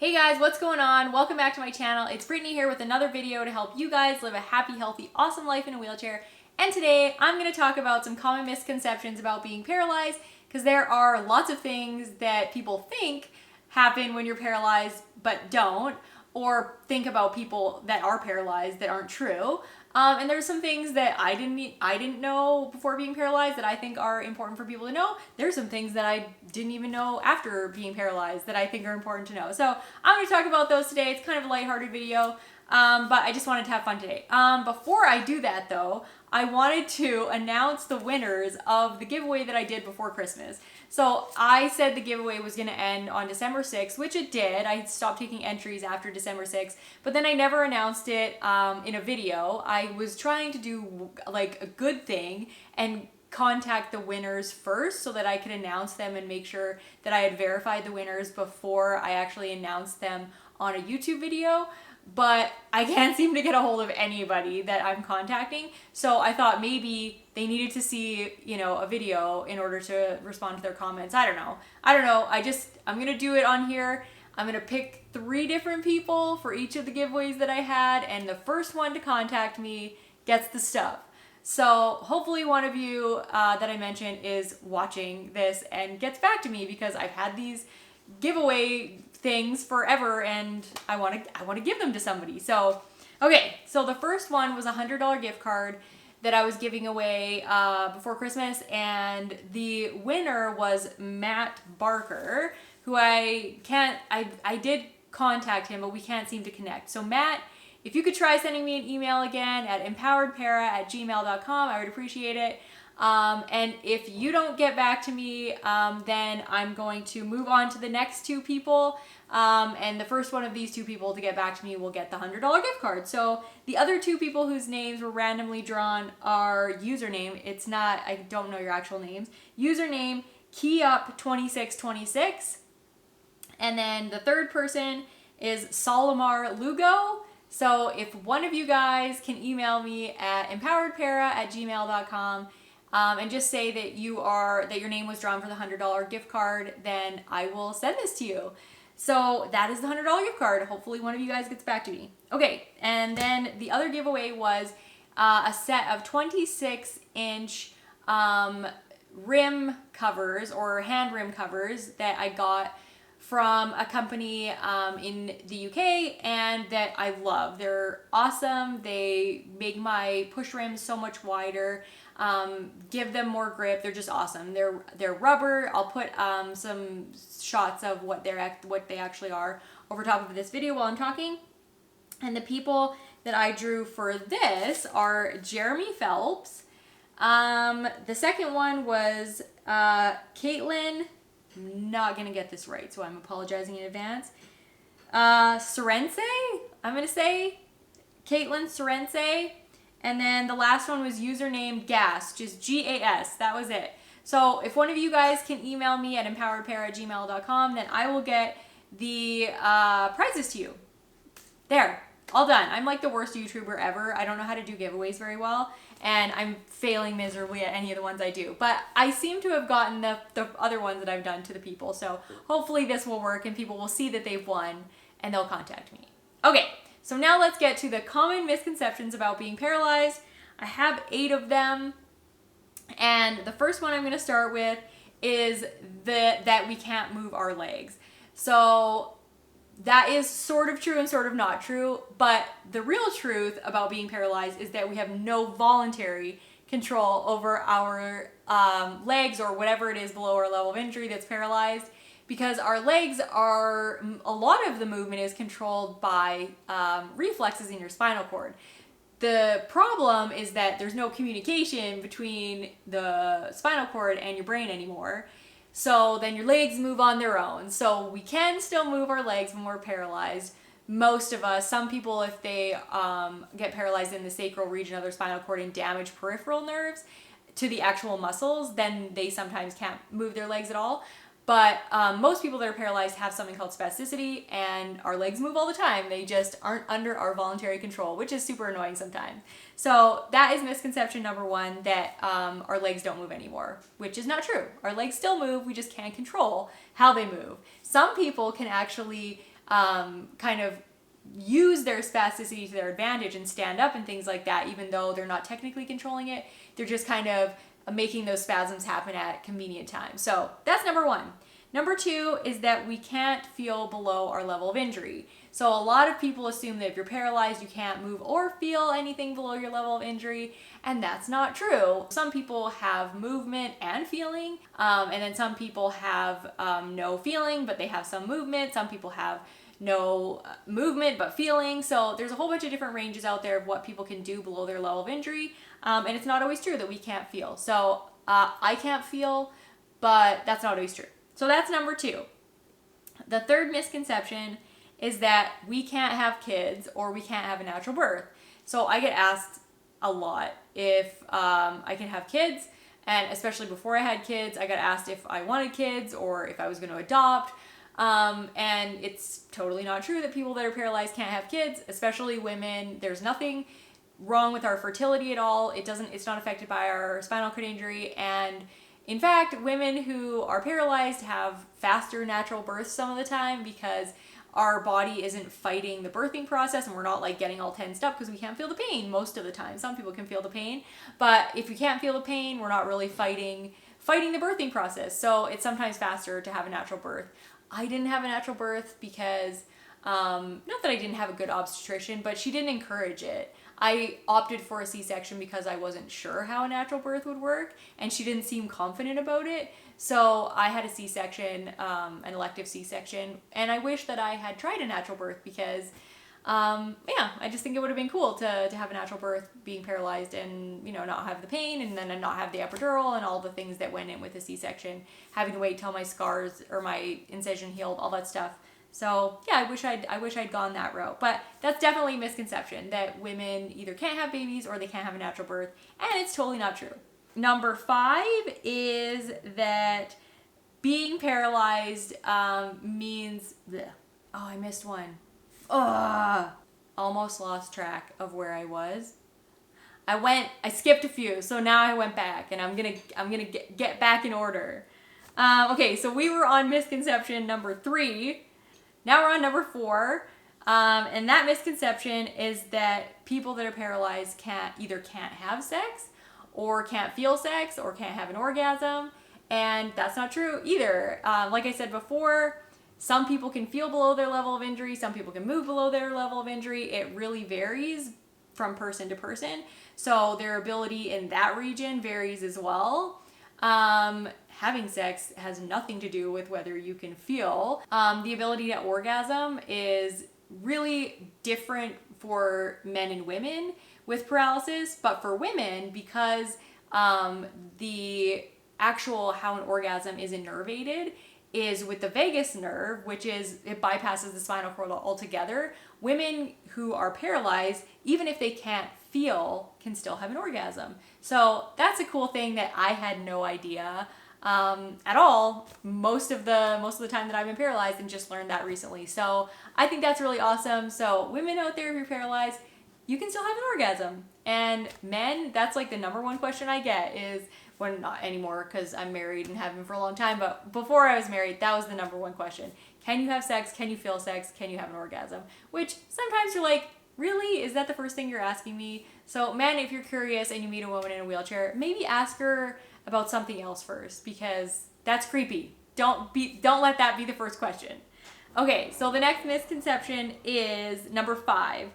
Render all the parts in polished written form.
Hey guys, what's going on? Welcome back to my channel. It's Brittany here with another video to help you guys live a happy, healthy, awesome life in a wheelchair. And today I'm going to talk about some common misconceptions about being paralyzed, because there are lots of things that people think happen when you're paralyzed but don't, or think about people that are paralyzed that aren't true. And there's some things that I didn't know before being paralyzed that I think are important for people to know. There's some things that I didn't even know after being paralyzed that I think are important to know. So I'm going to talk about those today. It's kind of a lighthearted video, but I just wanted to have fun today. Before I do that though, I wanted to announce the winners of the giveaway that I did before Christmas. So I said the giveaway was going to end on December 6th, which it did. I stopped taking entries after December 6th, but then I never announced it in a video. I was trying to do like a good thing and contact the winners first so that I could announce them and make sure that I had verified the winners before I actually announced them on a YouTube video. But I can't seem to get a hold of anybody that I'm contacting. So I thought maybe they needed to see, a video in order to respond to their comments. I don't know. I'm going to do it on here. I'm going to pick 3 different people for each of the giveaways that I had. And the first one to contact me gets the stuff. So hopefully one of you that I mentioned is watching this and gets back to me, because I've had these giveaway things forever and I want to give them to somebody. So okay, so the first one was a $100 gift card that I was giving away before Christmas, and the winner was Matt Barker, who I did contact him, but we can't seem to connect. So Matt, if you could try sending me an email again at empoweredpara@gmail.com, I would appreciate it. And if you don't get back to me, then I'm going to move on to the next 2 people. And the first one of these 2 people to get back to me will get the $100 gift card. So the other 2 people whose names were randomly drawn are username. I don't know your actual names. Username KeyUp2626. And then the third person is Solomar Lugo. So if one of you guys can email me at empoweredpara@gmail.com, and just say that your name was drawn for the $100 gift card, then I will send this to you. So that is the $100 gift card. Hopefully one of you guys gets back to me. Okay, and then the other giveaway was a set of 26-inch rim covers, or hand rim covers, that I got from a company in the UK and that I love. They're awesome. They make my push rims so much wider, give them more grip. They're just awesome. They're rubber. I'll put some shots of what they actually are over top of this video while I'm talking. And the people that I drew for this are Jeremy Phelps. The second one was Caitlin. I'm not gonna get this right, so I'm apologizing in advance. Sorense, I'm gonna say Caitlin Sorense. And then the last one was username Gas, just GAS. That was it. So if one of you guys can email me at empoweredpara@gmail.com, then I will get the prizes to you. There, all done. I'm like the worst YouTuber ever. I don't know how to do giveaways very well, and I'm failing miserably at any of the ones I do. But I seem to have gotten the other ones that I've done to the people. So hopefully this will work and people will see that they've won and they'll contact me. Okay, so now let's get to the common misconceptions about being paralyzed. I have 8 of them. And the first one I'm going to start with is that we can't move our legs. So that is sort of true and sort of not true, but the real truth about being paralyzed is that we have no voluntary control over our legs, or whatever it is below our level of injury that's paralyzed, because our legs a lot of the movement is controlled by reflexes in your spinal cord. The problem is that there's no communication between the spinal cord and your brain anymore. So then your legs move on their own. So we can still move our legs when we're paralyzed. Most of us, some people, if they get paralyzed in the sacral region of their spinal cord and damage peripheral nerves to the actual muscles, then they sometimes can't move their legs at all. But most people that are paralyzed have something called spasticity, and our legs move all the time. They just aren't under our voluntary control, which is super annoying sometimes. So that is misconception number 1, that our legs don't move anymore, which is not true. Our legs still move, we just can't control how they move. Some people can actually kind of use their spasticity to their advantage and stand up and things like that, even though they're not technically controlling it. They're just kind of making those spasms happen at convenient times. So that's number one. Number two is that we can't feel below our level of injury. So a lot of people assume that if you're paralyzed, you can't move or feel anything below your level of injury, and that's not true. Some people have movement and feeling, and then some people have no feeling, but they have some movement. Some people have no movement but feeling. So there's a whole bunch of different ranges out there of what people can do below their level of injury, and it's not always true that we can't feel. So I can't feel, but that's not always true. So that's number two. The third misconception is that we can't have kids or we can't have a natural birth. So I get asked a lot if I can have kids, and especially before I had kids, I got asked if I wanted kids or if I was going to adopt. And it's totally not true that people that are paralyzed can't have kids, especially women. There's nothing wrong with our fertility at all. It's not affected by our spinal cord injury. And in fact, women who are paralyzed have faster natural births some of the time because our body isn't fighting the birthing process, and we're not like getting all tensed up because we can't feel the pain most of the time. Some people can feel the pain, but if we can't feel the pain, we're not really fighting the birthing process. So it's sometimes faster to have a natural birth. I didn't have a natural birth because, not that I didn't have a good obstetrician, but she didn't encourage it. I opted for a C-section because I wasn't sure how a natural birth would work, and she didn't seem confident about it. So I had a C-section, an elective C-section, and I wish that I had tried a natural birth because, I just think it would have been cool to have a natural birth being paralyzed and, not have the pain and then not have the epidural and all the things that went in with the C-section, having to wait till my scars or my incision healed, all that stuff. So yeah, I wish I'd gone that route, but that's definitely a misconception that women either can't have babies or they can't have a natural birth, and it's totally not true. Number 5 is that being paralyzed means, bleh. Oh, I missed one. Almost lost track of where I was. I skipped a few, so now I went back, and I'm gonna get back in order. Okay, so we were on misconception number 3. Now we're on number 4, and that misconception is that people that are paralyzed can't have sex, or can't feel sex, or can't have an orgasm, and that's not true either. Like I said before, some people can feel below their level of injury, some people can move below their level of injury. It really varies from person to person, so their ability in that region varies as well. Having sex has nothing to do with whether you can feel. The ability to orgasm is really different for men and women with paralysis, but for women, because the actual how an orgasm is innervated is with the vagus nerve, which is, it bypasses the spinal cord altogether. Women who are paralyzed, even if they can't feel, can still have an orgasm. So that's a cool thing that I had no idea at all most of the time that I've been paralyzed, and just learned that recently. So I think that's really awesome. So women out there, if you're paralyzed, you can still have an orgasm. And men, that's like the number one question I get is, well, not anymore because I'm married and have been for a long time, but before I was married, that was the number one question. Can you have sex? Can you feel sex? Can you have an orgasm? Which sometimes you're like, really? Is that the first thing you're asking me? So men, if you're curious and you meet a woman in a wheelchair, maybe ask her about something else first, because that's creepy. Don't let that be the first question. Okay, so the next misconception is number 5,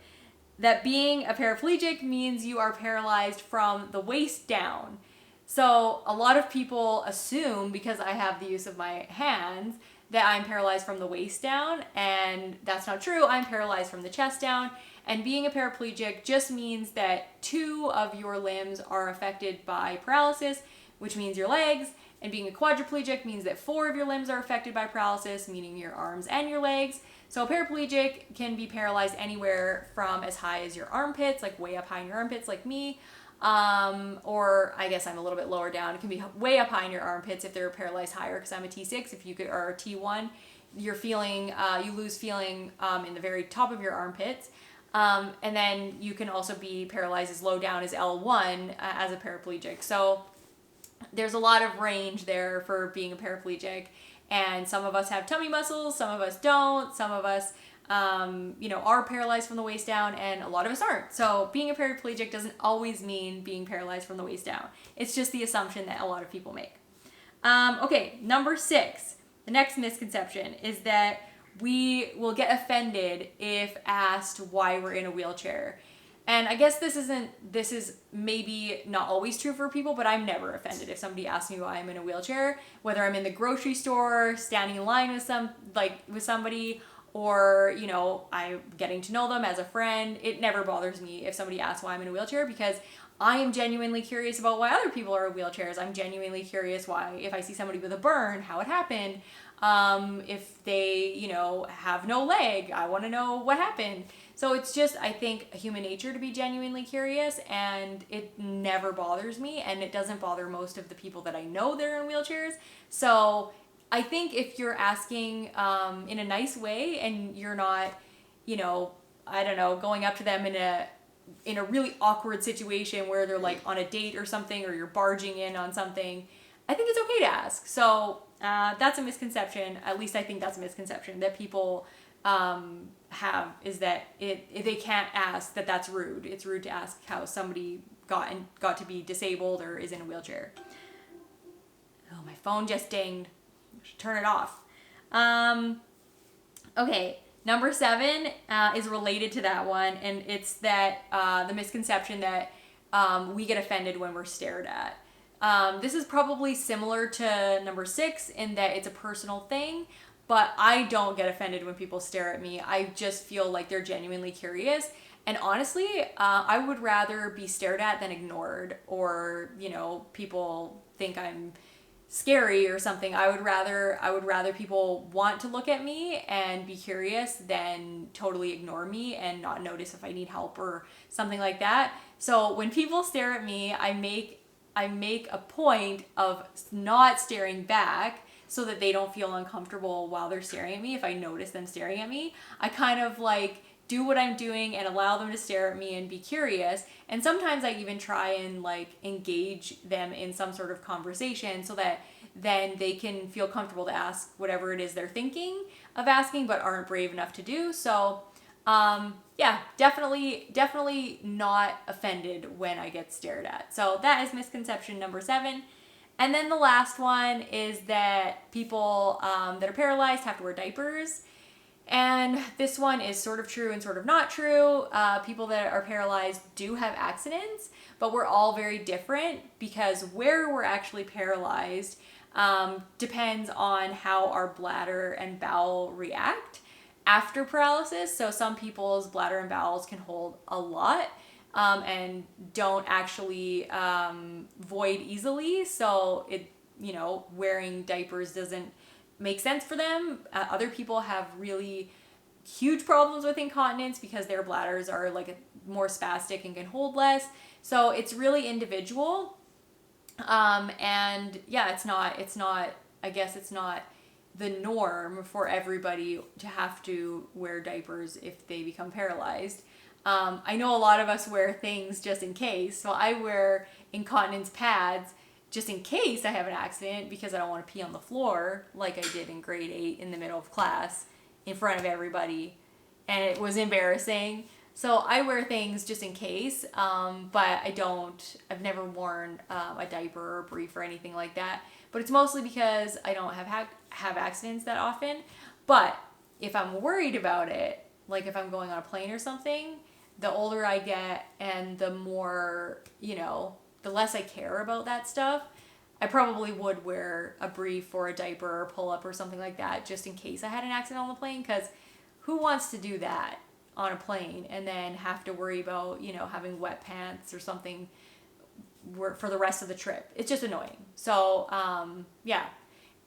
that being a paraplegic means you are paralyzed from the waist down. So a lot of people assume, because I have the use of my hands, that I'm paralyzed from the waist down, and that's not true. I'm paralyzed from the chest down, and being a paraplegic just means that 2 of your limbs are affected by paralysis, which means your legs, and being a quadriplegic means that 4 of your limbs are affected by paralysis, meaning your arms and your legs. So a paraplegic can be paralyzed anywhere from as high as your armpits, like way up high in your armpits like me, or I guess I'm a little bit lower down. It can be way up high in your armpits if they're paralyzed higher, because I'm a T6. If you are a T1, you lose feeling in the very top of your armpits. And then you can also be paralyzed as low down as L1 as a paraplegic. So there's a lot of range there for being a paraplegic. And some of us have tummy muscles, some of us don't, some of us are paralyzed from the waist down, and a lot of us aren't. So being a paraplegic doesn't always mean being paralyzed from the waist down. It's just the assumption that a lot of people make. Okay, number 6, the next misconception is that we will get offended if asked why we're in a wheelchair. And I guess this is maybe not always true for people, but I'm never offended if somebody asks me why I'm in a wheelchair, whether I'm in the grocery store, standing in line with somebody, or, I'm getting to know them as a friend. It never bothers me if somebody asks why I'm in a wheelchair, because I am genuinely curious about why other people are in wheelchairs. I'm genuinely curious why, if I see somebody with a burn, how it happened. If they, have no leg, I want to know what happened. So it's just, I think, a human nature to be genuinely curious, and it never bothers me, and it doesn't bother most of the people that I know that are in wheelchairs. So I think if you're asking in a nice way, and you're not, going up to them in a really awkward situation where they're like on a date or something, or you're barging in on something, I think it's okay to ask. So that's a misconception. At least I think that's a misconception that people have, is that if they can't ask, that's rude. It's rude to ask how somebody got to be disabled or is in a wheelchair. Oh, my phone just dinged. I should turn it off. Okay, number 7 is related to that one, and it's that the misconception that we get offended when we're stared at. This is probably similar to number 6 in that it's a personal thing, but I don't get offended when people stare at me. I just feel like they're genuinely curious. And honestly, I would rather be stared at than ignored, or, people think I'm scary or something. I would rather people want to look at me and be curious than totally ignore me and not notice if I need help or something like that. So when people stare at me, I make a point of not staring back so that they don't feel uncomfortable while they're staring at me. If I notice them staring at me, I kind of do what I'm doing and allow them to stare at me and be curious. And sometimes I even try and engage them in some sort of conversation so that then they can feel comfortable to ask whatever it is they're thinking of asking but aren't brave enough to do. So yeah, definitely not offended when I get stared at. So that is misconception number 7. And then the last one is that people that are paralyzed have to wear diapers. And this one is sort of true and sort of not true. People that are paralyzed do have accidents, but we're all very different, because where we're actually paralyzed depends on how our bladder and bowel react after paralysis. So some people's bladder and bowels can hold a lot and don't actually void easily. So wearing diapers doesn't make sense for them. Other people have really huge problems with incontinence because their bladders are more spastic and can hold less. So it's really individual. And yeah, it's not the norm for everybody to have to wear diapers if they become paralyzed. I know a lot of us wear things just in case. So I wear incontinence pads just in case I have an accident, because I don't want to pee on the floor like I did in grade 8 in the middle of class in front of everybody. And it was embarrassing. So I wear things just in case, but I've never worn a diaper or brief or anything like that. But it's mostly because I don't have accidents that often. But if I'm worried about it, like if I'm going on a plane or something, the older I get and the more, the less I care about that stuff, I probably would wear a brief or a diaper or pull-up or something like that just in case I had an accident on the plane, because who wants to do that on a plane and then have to worry about, having wet pants or something for the rest of the trip? It's just annoying. So, yeah.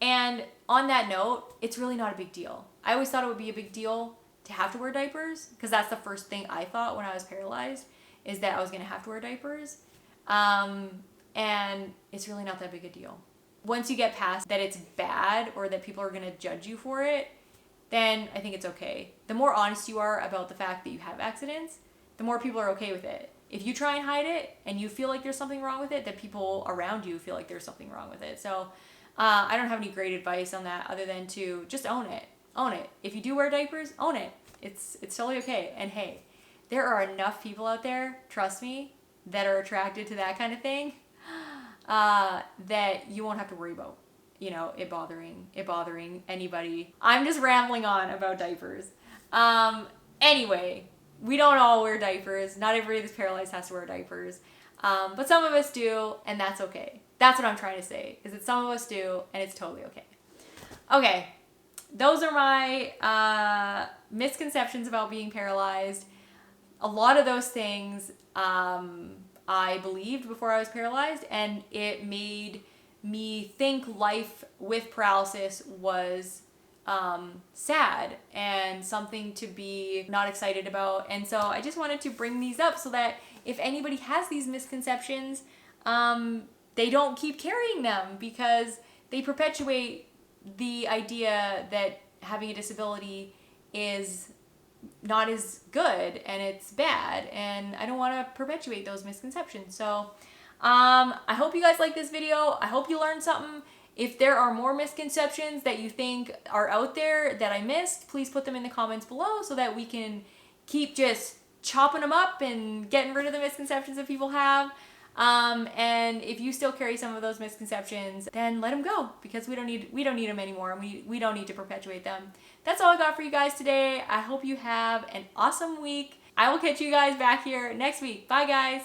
And on that note, it's really not a big deal. I always thought it would be a big deal to have to wear diapers, because that's the first thing I thought when I was paralyzed, is that I was going to have to wear diapers. And it's really not that big a deal. Once you get past that it's bad or that people are going to judge you for it, then I think it's okay. The more honest you are about the fact that you have accidents, the more people are okay with it. If you try and hide it and you feel like there's something wrong with it, then people around you feel like there's something wrong with it. So I don't have any great advice on that other than to just own it. Own it. If you do wear diapers, own it. It's totally okay. And hey, there are enough people out there, trust me, that are attracted to that kind of thing, that you won't have to worry about, you know, it bothering anybody. I'm just rambling on about diapers. Anyway, we don't all wear diapers. Not everybody that's paralyzed has to wear diapers. But some of us do, and that's okay. That's what I'm trying to say, is that some of us do, and it's totally okay. Okay, those are my misconceptions about being paralyzed. A lot of those things I believed before I was paralyzed, and it made me think life with paralysis was sad and something to be not excited about. And so I just wanted to bring these up so that if anybody has these misconceptions, they don't keep carrying them, because they perpetuate the idea that having a disability is not as good and it's bad, and I don't want to perpetuate those misconceptions. So I hope you guys like this video. I hope you learned something. If there are more misconceptions that you think are out there that I missed, please put them in the comments below so that we can keep just chopping them up and getting rid of the misconceptions that people have. And if you still carry some of those misconceptions, then let them go, because we don't need them anymore, and we don't need to perpetuate them. That's all I got for you guys today. I hope you have an awesome week. I will catch you guys back here next week. Bye, guys.